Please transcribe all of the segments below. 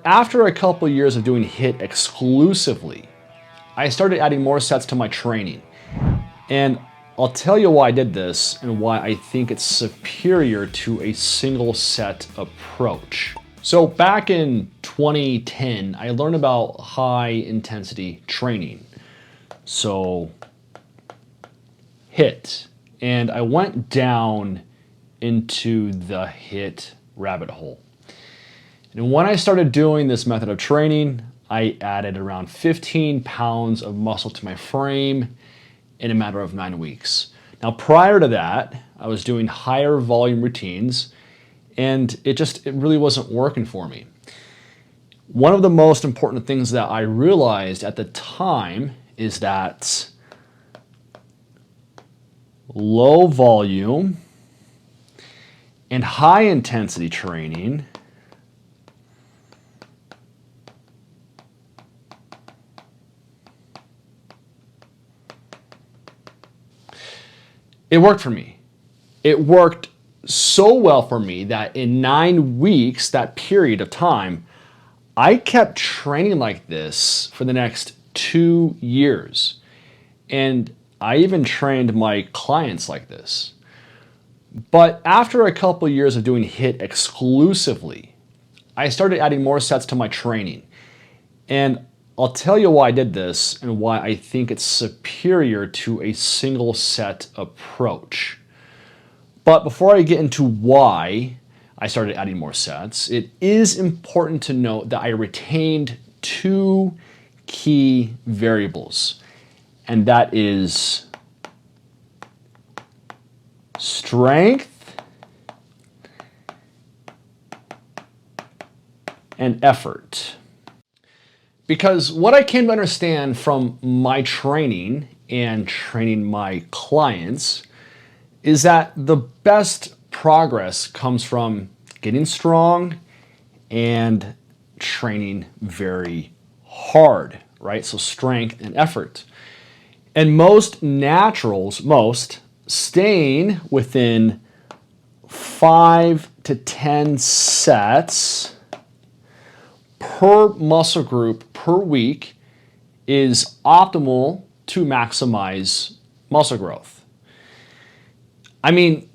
After a couple years of doing HIIT exclusively, I started adding more sets to my training. And I'll tell you why I did this and why I think it's superior to a single set approach. So back in 2010, I learned about high intensity training. So HIIT. And I went down into the HIIT rabbit hole. And when I started doing this method of training, I added around 15 pounds of muscle to my frame in a matter of 9 weeks. Now, prior to that, I was doing higher volume routines, and it really wasn't working for me. One of the most important things that I realized at the time is that low volume and high intensity training it worked for me. It worked so well for me that in 9 weeks, that period of time, I kept training like this for the next 2 years. And I even trained my clients like this. But after a couple years of doing HIIT exclusively, I started adding more sets to my training. And I'll tell you why I did this and why I think it's superior to a single set approach. But before I get into why I started adding more sets, it is important to note that I retained 2 key variables, and that is strength and effort. Because what I came to understand from my training and training my clients is that the best progress comes from getting strong and training very hard, right? So strength and effort. And most naturals, staying within 5 to 10 sets per muscle group per week is optimal to maximize muscle growth. I mean,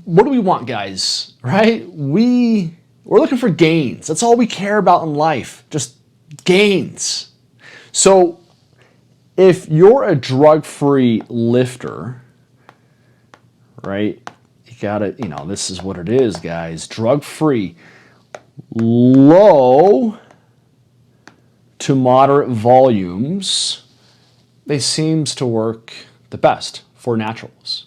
what do we want, guys, right? We're looking for gains. That's all we care about in life, just gains. So if you're a drug-free lifter, right, you gotta, this is what it is, guys, drug-free, low to moderate volumes, they seems to work the best for naturals.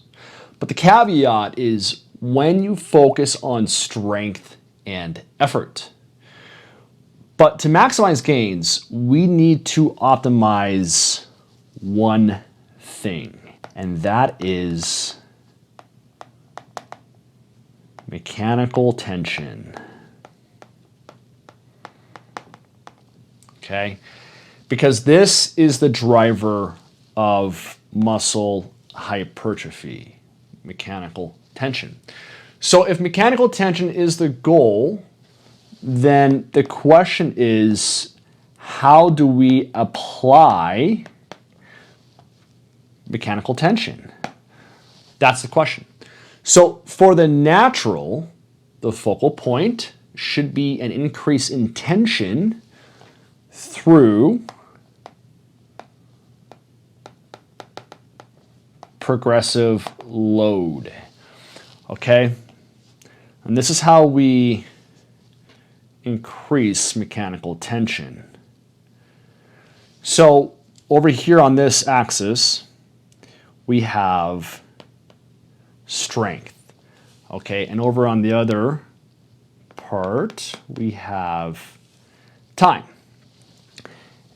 But the caveat is when you focus on strength and effort. But to maximize gains, we need to optimize one thing, and that is mechanical tension. Okay? Because this is the driver of muscle hypertrophy, mechanical tension. So if mechanical tension is the goal, then the question is, how do we apply mechanical tension? That's the question. So for the natural, the focal point should be an increase in tension through progressive load. Okay? And this is how we increase mechanical tension. So over here on this axis, we have strength. Okay, and over on the other part, we have time.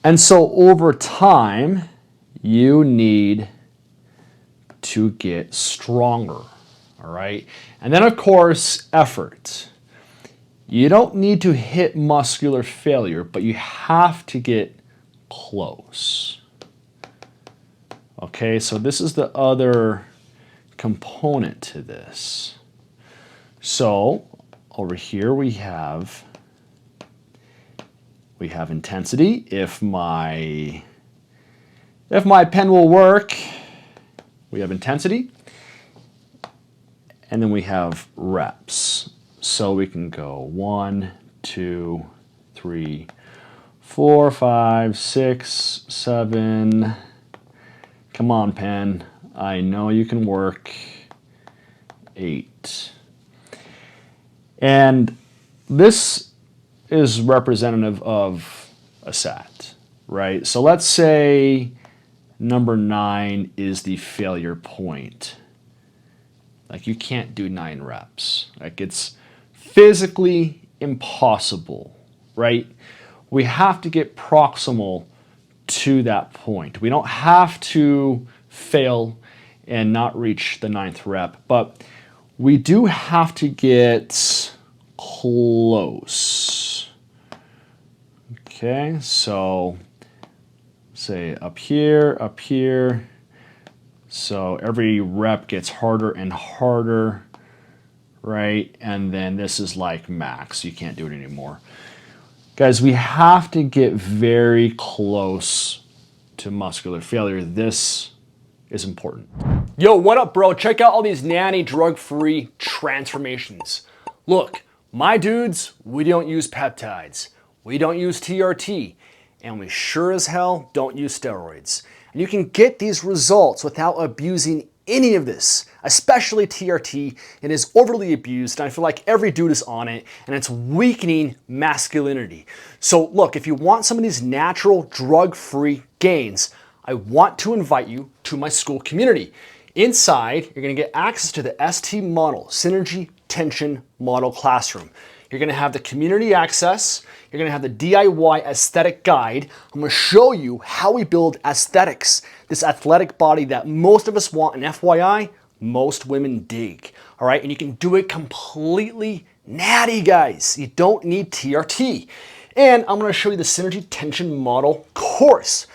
And so over time, you need to get stronger, all right? And then of course, effort. You don't need to hit muscular failure, but you have to get close. Okay, so this is the other component to this. So over here we have We have intensity. If my pen will work, we have intensity. And then we have reps. So we can go 1, 2, 3, 4, 5, 6, 7. Come on, pen. I know you can work. 8. And this is representative of a set, right? So let's say number 9 is the failure point. Like, you can't do 9 reps. Like, it's physically impossible, right? We have to get proximal to that point. We don't have to fail and not reach the 9th rep, but we do have to get close. Okay, so say up here. So every rep gets harder and harder, right? And then this is like max. You can't do it anymore. Guys, we have to get very close to muscular failure. This is important. Yo, what up, bro? Check out all these nanny drug-free transformations. Look, my dudes, we don't use peptides. We don't use TRT. And we sure as hell don't use steroids. And you can get these results without abusing any of this, especially TRT. It is overly abused, and I feel like every dude is on it, and it's weakening masculinity. So look, if you want some of these natural drug-free gains, I want to invite you to my school community. Inside, you're gonna get access to the ST Model, Synergy Tension Model Classroom. You're gonna have the community access. You're gonna have the DIY aesthetic guide. I'm gonna show you how we build aesthetics, this athletic body that most of us want, and FYI, most women dig, all right? And you can do it completely natty, guys. You don't need TRT. And I'm gonna show you the Synergy Tension Model course.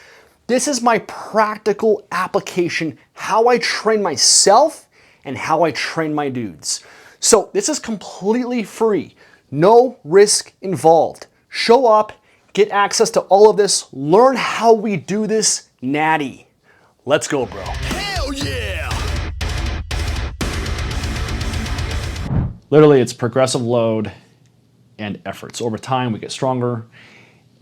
This is my practical application, how I train myself and how I train my dudes. So this is completely free. No risk involved. Show up, get access to all of this, learn how we do this natty. Let's go, bro. Hell yeah! Literally, it's progressive load and effort. So over time, we get stronger.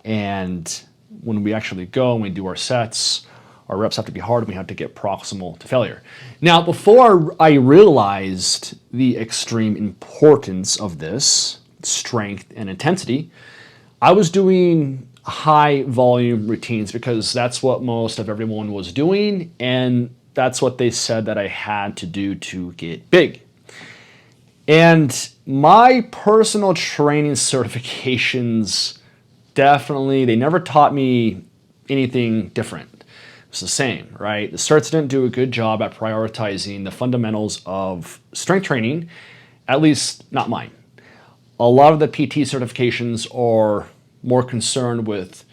And when we actually go and we do our sets, our reps have to be hard and we have to get proximal to failure. Now, before I realized the extreme importance of this, strength and intensity, I was doing high volume routines because that's what most of everyone was doing, and that's what they said that I had to do to get big. And my personal training certifications, definitely, they never taught me anything different. It's the same, right? The certs didn't do a good job at prioritizing the fundamentals of strength training, at least not mine. A lot of the PT certifications are more concerned with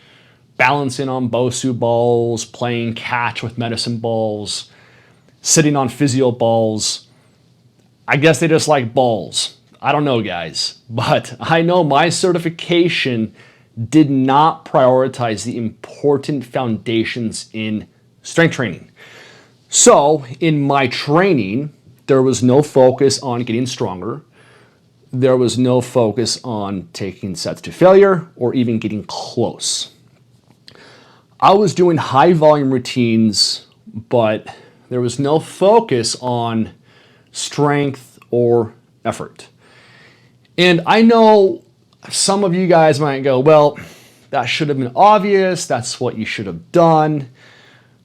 balancing on Bosu balls, playing catch with medicine balls, sitting on physio balls. I guess they just like balls. I don't know, guys, but I know my certification did not prioritize the important foundations in strength training. So in my training, there was no focus on getting stronger. There was no focus on taking sets to failure or even getting close. I was doing high volume routines, but there was no focus on strength or effort. And I know some of you guys might go, well, that should have been obvious. That's what you should have done.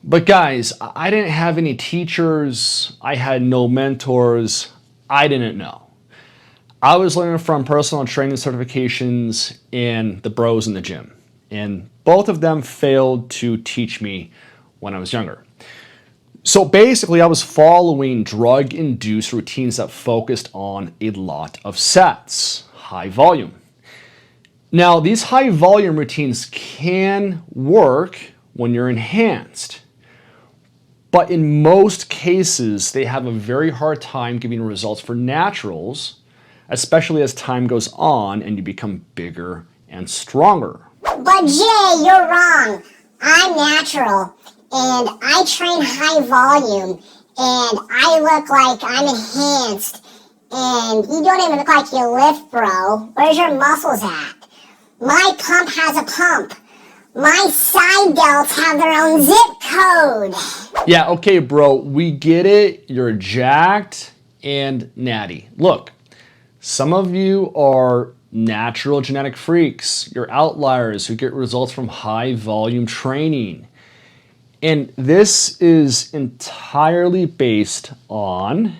But guys, I didn't have any teachers. I had no mentors. I didn't know. I was learning from personal training certifications and the bros in the gym. And both of them failed to teach me when I was younger. So basically, I was following drug-induced routines that focused on a lot of sets, high volume. Now, these high volume routines can work when you're enhanced. But in most cases, they have a very hard time giving results for naturals, especially as time goes on and you become bigger and stronger. But Jay, you're wrong. I'm natural, and I train high volume, and I look like I'm enhanced, and you don't even look like you lift, bro. Where's your muscles at? My pump has a pump. My side delts have their own zip code. Yeah, okay, bro, we get it. You're jacked and natty. Look, some of you are natural genetic freaks. You're outliers who get results from high volume training. And this is entirely based on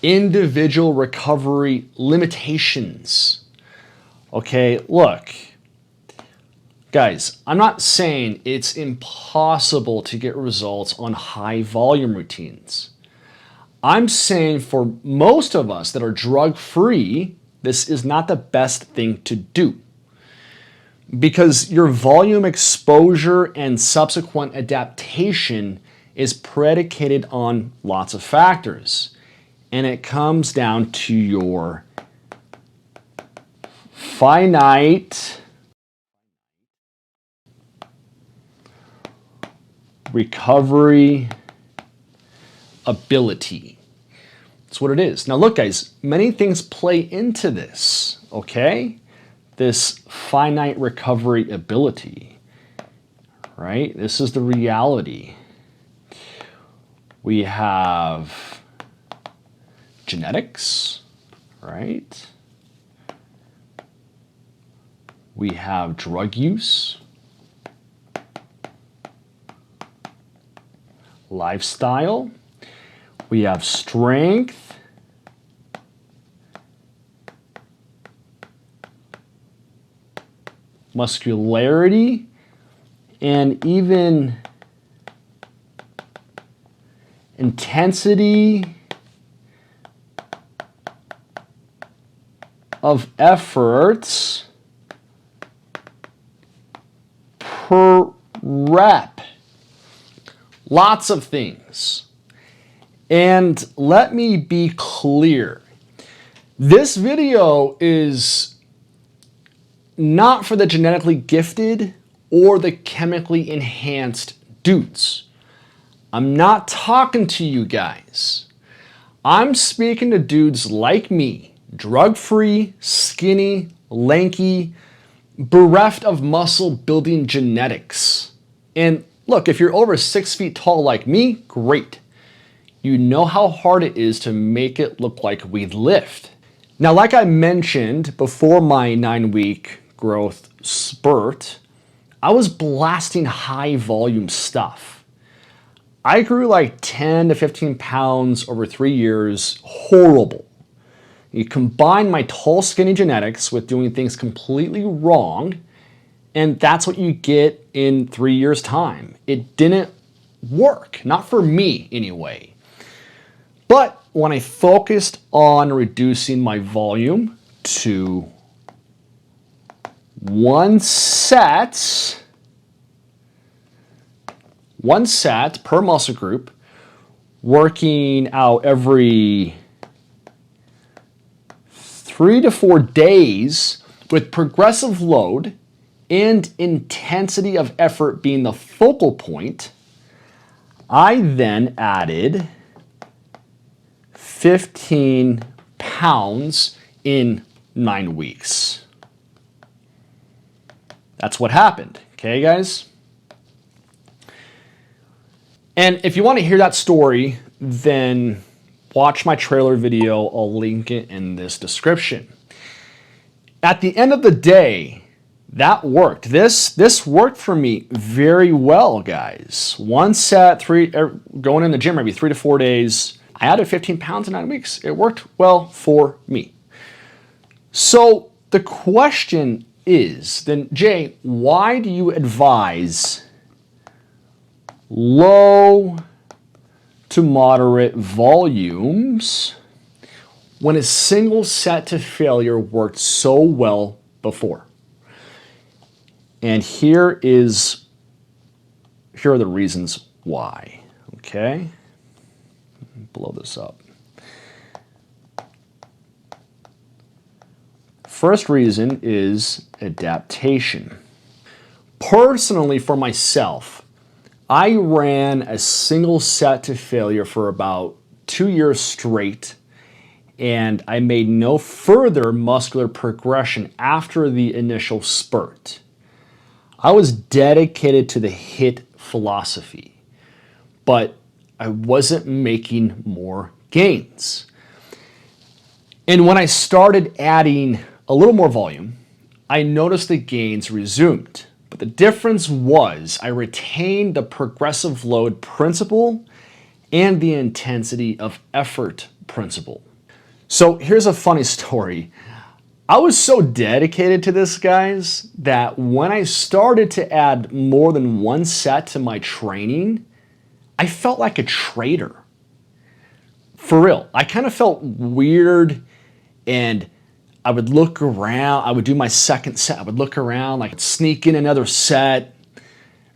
individual recovery limitations. Okay, look, guys, I'm not saying it's impossible to get results on high volume routines. I'm saying for most of us that are drug-free, this is not the best thing to do, because your volume exposure and subsequent adaptation is predicated on lots of factors. And it comes down to your finite recovery ability. That's what it is. Now look, guys, many things play into this, okay? This finite recovery ability, right? This is the reality. We have genetics, right? We have drug use, lifestyle, we have strength, muscularity, and even intensity of efforts per rep. Lots of things. And let me be clear. This video is not for the genetically gifted or the chemically enhanced dudes. I'm not talking to you guys. I'm speaking to dudes like me, drug-free, skinny, lanky, bereft of muscle building genetics. And look, if you're over 6 feet tall like me, great. You know how hard it is to make it look like we lift. Now, like I mentioned before my 9-week growth spurt, I was blasting high volume stuff. I grew like 10 to 15 pounds over 3 years, horrible. You combine my tall, skinny genetics with doing things completely wrong, and that's what you get in 3 years' time. It didn't work, not for me anyway. But when I focused on reducing my volume to one set per muscle group, working out every 3 to 4 days with progressive load and intensity of effort being the focal point, I then added 15 pounds in 9 weeks. That's what happened, okay, guys? And if you want to hear that story, then watch my trailer video. I'll link it in this description. At the end of the day, that worked. This worked for me very well, guys. One set, going in the gym maybe 3 to 4 days. I added 15 pounds in 9 weeks. It worked well for me. So the question is, then Jay, why do you advise low to moderate volumes when a single set to failure worked so well before? And here are the reasons why, okay? blow this up. First reason is adaptation. Personally, for myself, I ran a single set to failure for about 2 years straight, and I made no further muscular progression after the initial spurt. I was dedicated to the HIIT philosophy, but I wasn't making more gains. And when I started adding a little more volume, I noticed the gains resumed. But the difference was I retained the progressive load principle and the intensity of effort principle. So here's a funny story. I was so dedicated to this, guys, that when I started to add more than one set to my training, I felt like a traitor. For real, I kind of felt weird, and I would look around, I would do my second set, I would look around, like sneak in another set,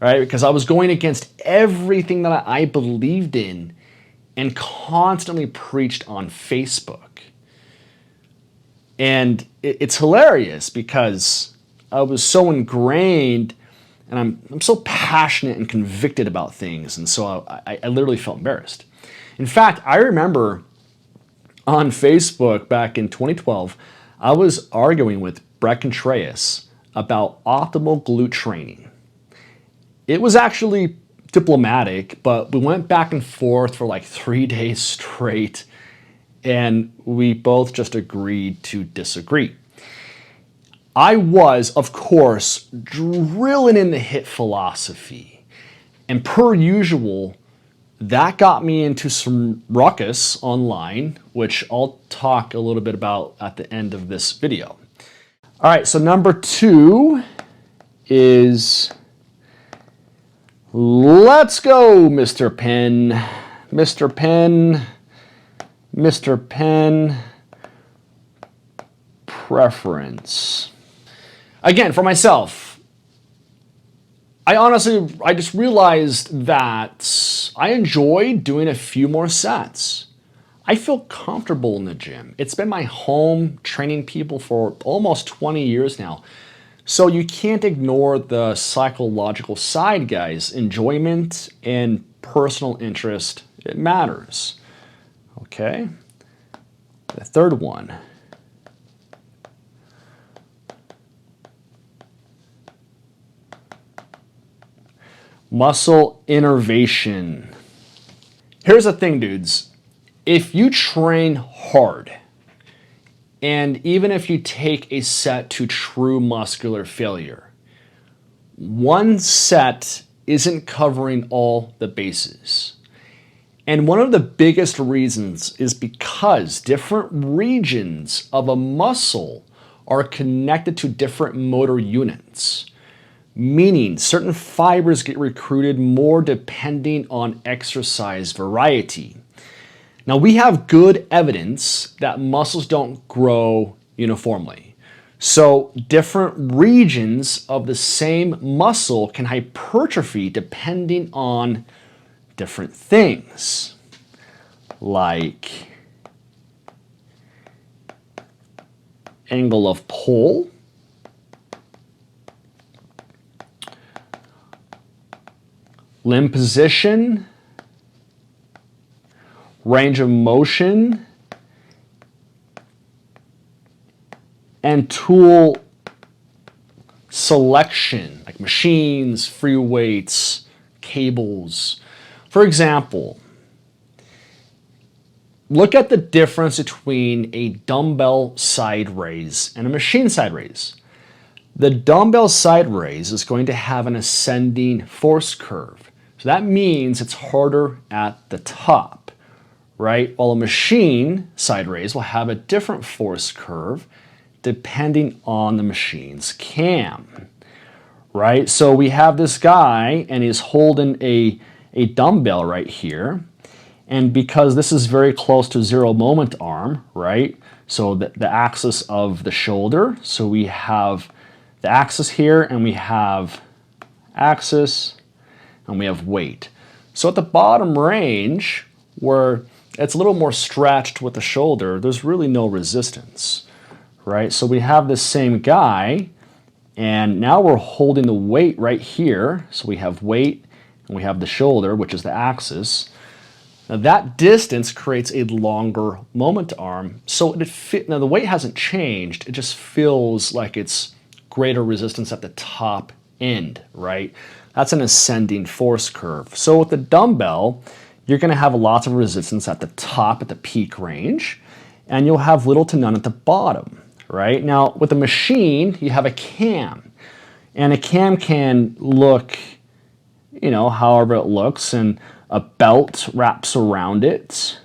right? Because I was going against everything that I believed in and constantly preached on Facebook. And it's hilarious because I was so ingrained, and I'm so passionate and convicted about things, and so I literally felt embarrassed. In fact, I remember on Facebook back in 2012, I was arguing with Brett Contreras about optimal glute training. It was actually diplomatic, but we went back and forth for like 3 days straight, and we both just agreed to disagree. I was, of course, drilling in the HIIT philosophy, and per usual, that got me into some ruckus online, which I'll talk a little bit about at the end of this video. All right, so number 2 is, let's go, Mr. Penn. Mr. Penn, Mr. Penn, preference. Again, for myself, I just realized that I enjoy doing a few more sets. I feel comfortable in the gym. It's been my home training people for almost 20 years now. So you can't ignore the psychological side, guys. Enjoyment and personal interest, it matters. Okay. The third one. Muscle innervation. Here's the thing, dudes. If you train hard, and even if you take a set to true muscular failure, one set isn't covering all the bases. And one of the biggest reasons is because different regions of a muscle are connected to different motor units, meaning certain fibers get recruited more depending on exercise variety. Now, we have good evidence that muscles don't grow uniformly. So different regions of the same muscle can hypertrophy depending on different things, like angle of pull, limb position, range of motion, and tool selection, like machines, free weights, cables. For example, look at the difference between a dumbbell side raise and a machine side raise. The dumbbell side raise is going to have an ascending force curve. So that means it's harder at the top, right? While a machine side raise will have a different force curve depending on the machine's cam, right? So we have this guy and he's holding a dumbbell right here. And because this is very close to zero moment arm, right? So the axis of the shoulder. So we have the axis here and we have axis and we have weight. So at the bottom range where it's a little more stretched with the shoulder, there's really no resistance, right? So we have this same guy, and now we're holding the weight right here. So we have weight, and we have the shoulder, which is the axis. Now that distance creates a longer moment arm. So now the weight hasn't changed, it just feels like it's greater resistance at the top end, right? That's an ascending force curve. So with the dumbbell, you're gonna have lots of resistance at the top, at the peak range, and you'll have little to none at the bottom, right? Now with the machine, you have a cam, and a cam can look, however it looks, and a belt wraps around it,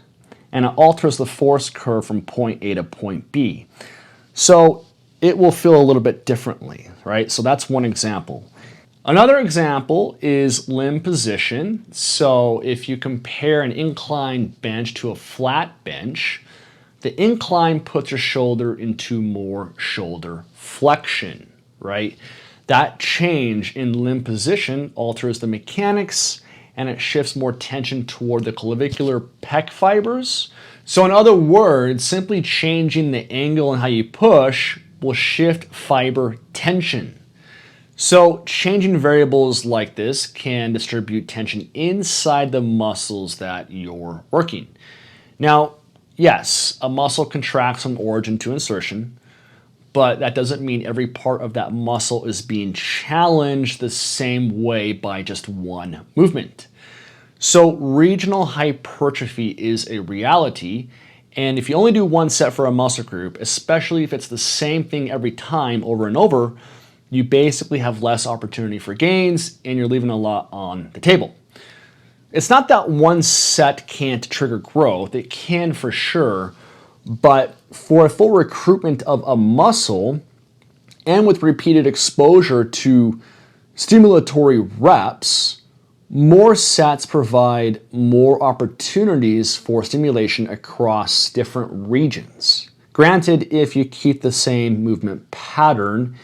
and it alters the force curve from point A to point B. So it will feel a little bit differently, right? So that's one example. Another example is limb position. So if you compare an incline bench to a flat bench, the incline puts your shoulder into more shoulder flexion, right? That change in limb position alters the mechanics, and it shifts more tension toward the clavicular pec fibers. So in other words, simply changing the angle and how you push will shift fiber tension. So changing variables like this can distribute tension inside the muscles that you're working. Now, yes, a muscle contracts from origin to insertion, but that doesn't mean every part of that muscle is being challenged the same way by just one movement. So regional hypertrophy is a reality, and if you only do one set for a muscle group, especially if it's the same thing every time over and over, you basically have less opportunity for gains and you're leaving a lot on the table. It's not that one set can't trigger growth, it can for sure, but for a full recruitment of a muscle and with repeated exposure to stimulatory reps, more sets provide more opportunities for stimulation across different regions. Granted, if you keep the same movement pattern,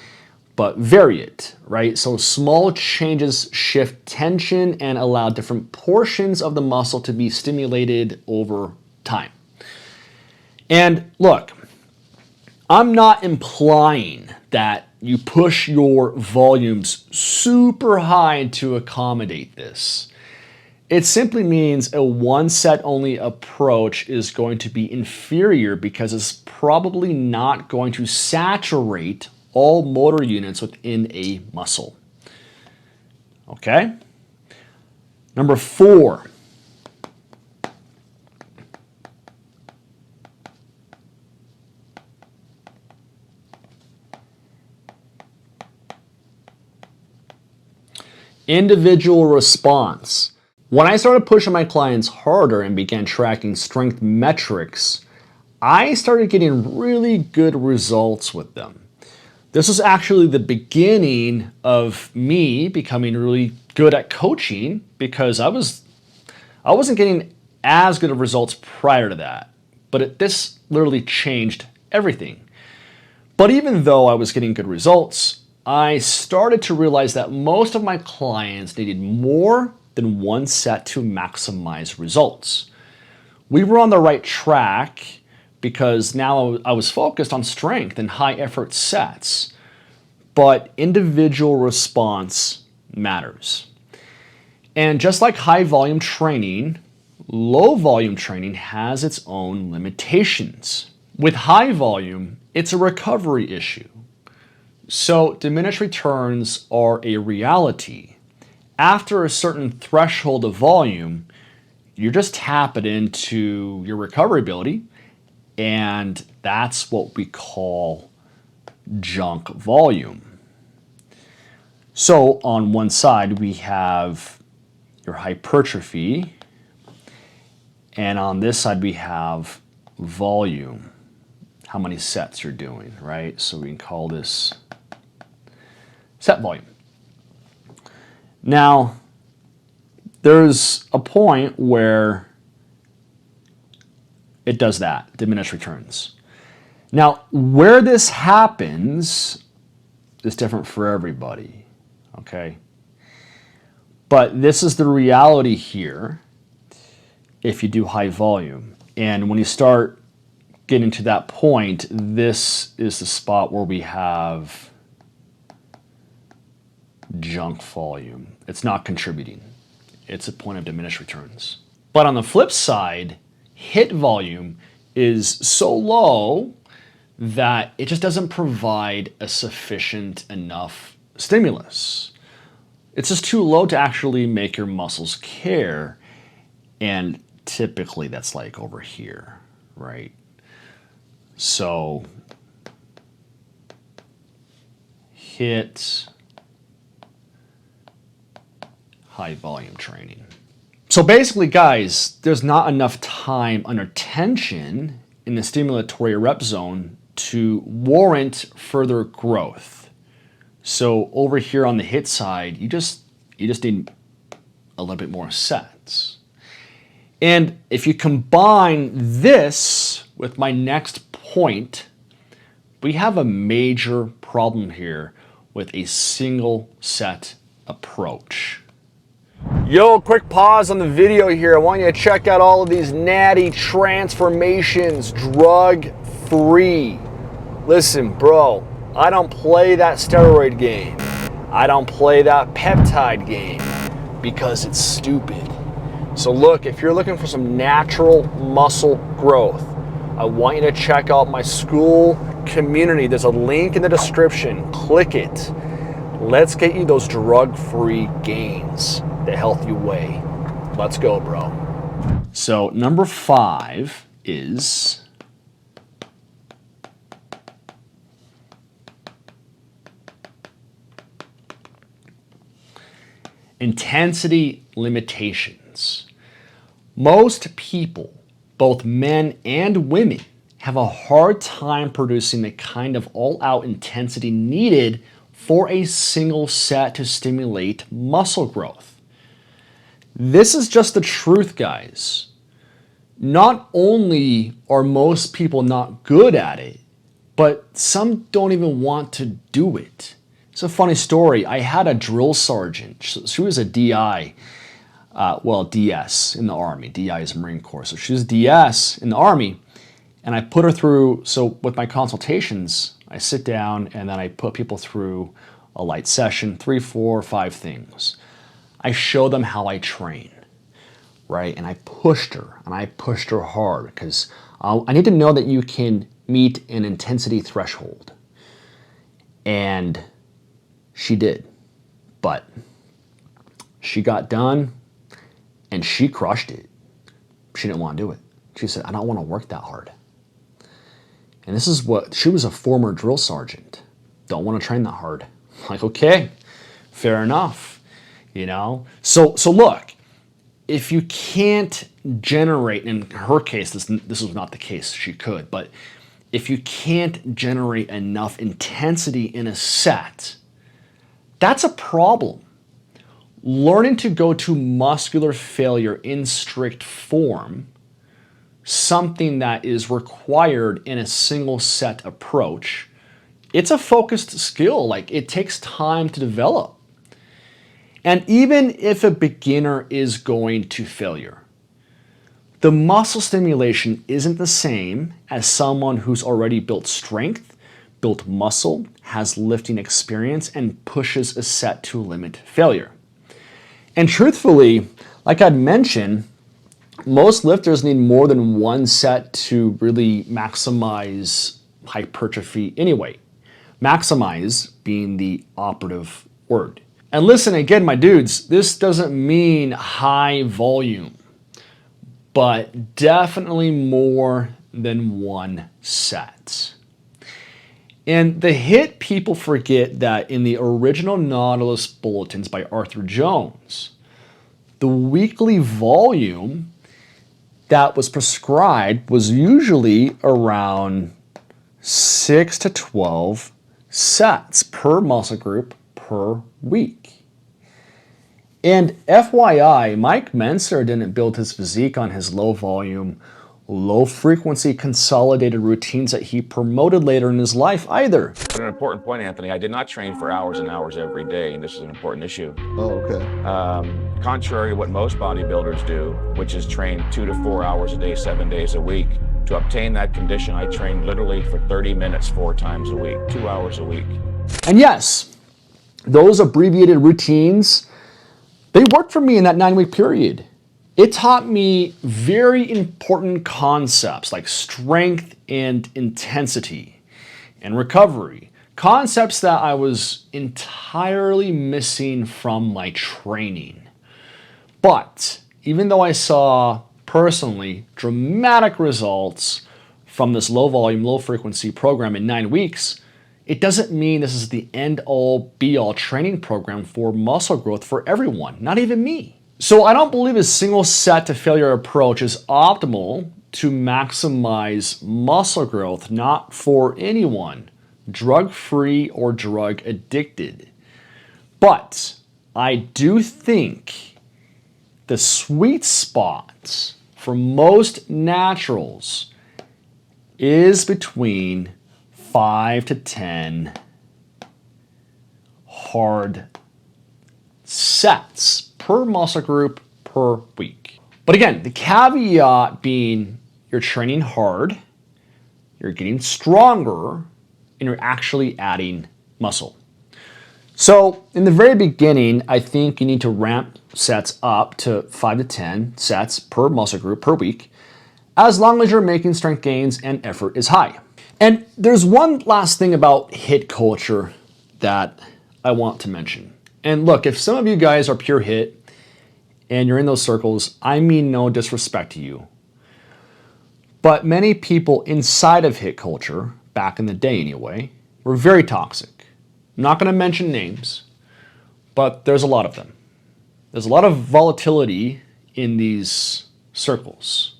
but vary it, right? So small changes shift tension and allow different portions of the muscle to be stimulated over time. And look, I'm not implying that you push your volumes super high to accommodate this. It simply means a one set only approach is going to be inferior because it's probably not going to saturate all motor units within a muscle. Okay? Number 4. Individual response. When I started pushing my clients harder and began tracking strength metrics, I started getting really good results with them. This was actually the beginning of me becoming really good at coaching because I wasn't getting as good of results prior to that, but this literally changed everything. But even though I was getting good results, I started to realize that most of my clients needed more than one set to maximize results. We were on the right track because now I was focused on strength and high effort sets, but individual response matters. And just like high volume training, low volume training has its own limitations. With high volume, it's a recovery issue. So diminished returns are a reality. After a certain threshold of volume, you're just tapping into your recovery ability, and that's what we call junk volume. So on one side we have your hypertrophy, and on this side we have volume, how many sets you're doing, right? So we can call this set volume. Now, there's a point where it does that, diminish returns. Now, where this happens is different for everybody, okay? But this is the reality here. if you do high volume. And when you start getting to that point, this is the spot where we have junk volume. It's not contributing. It's a point of diminished returns. But on the flip side, hit volume is so low that it just doesn't provide a sufficient enough stimulus. It's just too low to actually make your muscles care. And typically that's like over here, right? So hit high volume training. So basically, guys, there's not enough time under tension in the stimulatory rep zone to warrant further growth. So over here on the hit side, you just need a little bit more sets. And if you combine this with my next point, we have a major problem here with a single set approach. Yo, quick pause on the video here. I want you to check out all of these natty transformations, drug-free. Listen, bro, I don't play that steroid game. I don't play that peptide game because it's stupid. So look, if you're looking for some natural muscle growth, I want you to check out my school community. There's a link in the description. Click it. Let's get you those drug-free gains the healthy way. Let's go, bro. So number 5 is intensity limitations. Most people, both men and women, have a hard time producing the kind of all-out intensity needed for a single set to stimulate muscle growth. This is just the truth, guys. Not only are most people not good at it, but some don't even want to do it. It's a funny story. I had a drill sergeant. She was a DI, DS in the Army. DI is Marine Corps. So she was DS in the Army. And I put her through, so with my consultations, I sit down and then I put people through a light session, 3, 4, 5 things. I show them how I train, right? And I pushed her hard because I need to know that you can meet an intensity threshold. And she did, but she got done and she crushed it. She didn't want to do it. She said, I don't want to work that hard. And this is what, she was a former drill sergeant. Don't want to train that hard. I'm like, okay, fair enough. You know, so look, if you can't generate, in her case, this was not the case, she could, but if you can't generate enough intensity in a set, that's a problem. Learning to go to muscular failure in strict form, something that is required in a single set approach, it's a focused skill. Like, it takes time to develop. And even if a beginner is going to failure, the muscle stimulation isn't the same as someone who's already built strength, built muscle, has lifting experience, and pushes a set to limit failure. And truthfully, like I'd mentioned, most lifters need more than one set to really maximize hypertrophy anyway. Maximize being the operative word. And listen, again, my dudes, this doesn't mean high volume, but definitely more than one set. And the hit people forget that in the original Nautilus bulletins by Arthur Jones, the weekly volume that was prescribed was usually around 6 to 12 sets per muscle group per week. And FYI, Mike Mentzer didn't build his physique on his low volume, low frequency consolidated routines that he promoted later in his life either. But an important point, Anthony, I did not train for hours and hours every day, and this is an important issue. Oh, okay. Contrary to what most bodybuilders do, which is train 2 to 4 hours a day, 7 days a week, to obtain that condition, I trained literally for 30 minutes 4 times a week, 2 hours a week. And yes, those abbreviated routines, they worked for me in that 9-week period. It taught me very important concepts like strength and intensity and recovery. Concepts that I was entirely missing from my training. But even though I saw personally dramatic results from this low volume, low frequency program in 9 weeks, it doesn't mean this is the end all be all training program for muscle growth for everyone, not even me. So I don't believe a single set to failure approach is optimal to maximize muscle growth, not for anyone, drug-free or drug addicted. But I do think the sweet spot for most naturals is between 5 to 10 hard sets per muscle group per week. But again, the caveat being you're training hard, you're getting stronger, and you're actually adding muscle. So in the very beginning, I think you need to ramp sets up to 5 to 10 sets per muscle group per week, as long as you're making strength gains and effort is high. And there's one last thing about HIIT culture that I want to mention. And look, if some of you guys are pure HIIT and you're in those circles, I mean no disrespect to you. But many people inside of HIIT culture, back in the day anyway, were very toxic. I'm not going to mention names, but there's a lot of them. There's a lot of volatility in these circles.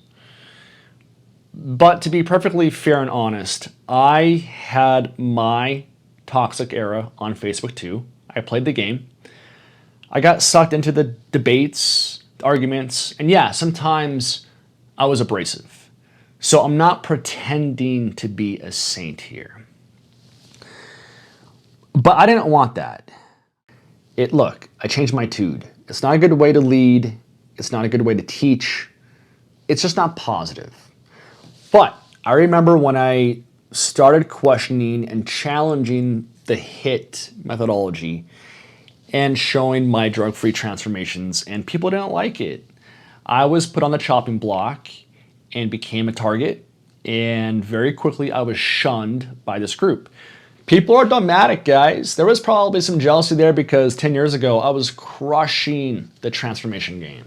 But to be perfectly fair and honest, I had my toxic era on Facebook too. I played the game. I got sucked into the debates, arguments, and yeah, sometimes I was abrasive. So I'm not pretending to be a saint here. But I didn't want that. Look, I changed my tude. It's not a good way to lead. It's not a good way to teach. It's just not positive. But I remember when I started questioning and challenging the HIIT methodology and showing my drug-free transformations, and people didn't like it. I was put on the chopping block and became a target, and very quickly I was shunned by this group. People are dogmatic, guys. There was probably some jealousy there because 10 years ago I was crushing the transformation game.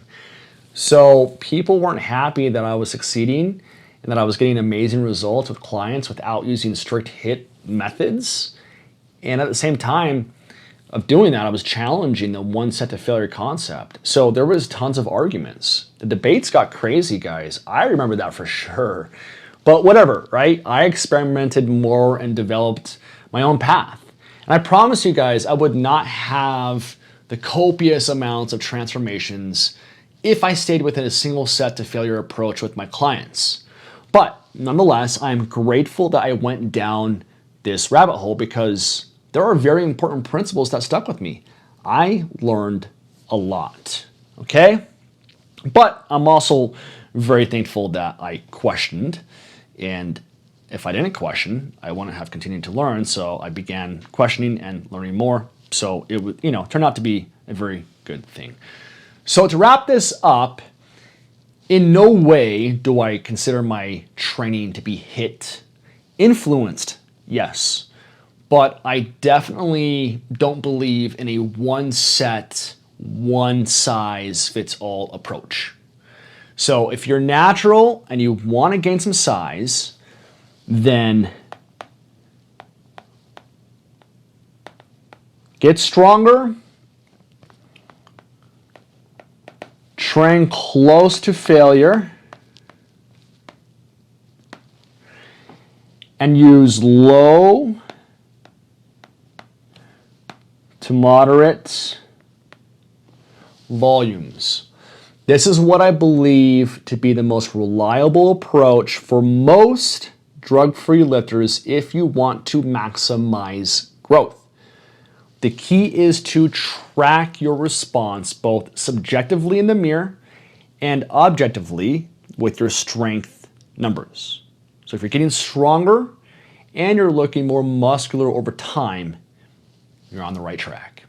So people weren't happy that I was succeeding and that I was getting amazing results with clients without using strict HIIT methods. And at the same time of doing that, I was challenging the one set to failure concept. So there was tons of arguments. The debates got crazy, guys. I remember that for sure. But whatever, right? I experimented more and developed my own path. And I promise you guys, I would not have the copious amounts of transformations if I stayed within a single set to failure approach with my clients. But nonetheless, I'm grateful that I went down this rabbit hole because there are very important principles that stuck with me. I learned a lot, okay? But I'm also very thankful that I questioned, and if I didn't question, I wouldn't have continued to learn, so I began questioning and learning more, so it would, turned out to be a very good thing. So to wrap this up, in no way do I consider my training to be HIIT influenced, yes. But I definitely don't believe in a one set, one size fits all approach. So if you're natural and you want to gain some size, then get stronger, train close to failure, and use low to moderate volumes. This is what I believe to be the most reliable approach for most drug-free lifters if you want to maximize growth. The key is to track your response both subjectively in the mirror and objectively with your strength numbers. So if you're getting stronger and you're looking more muscular over time, you're on the right track.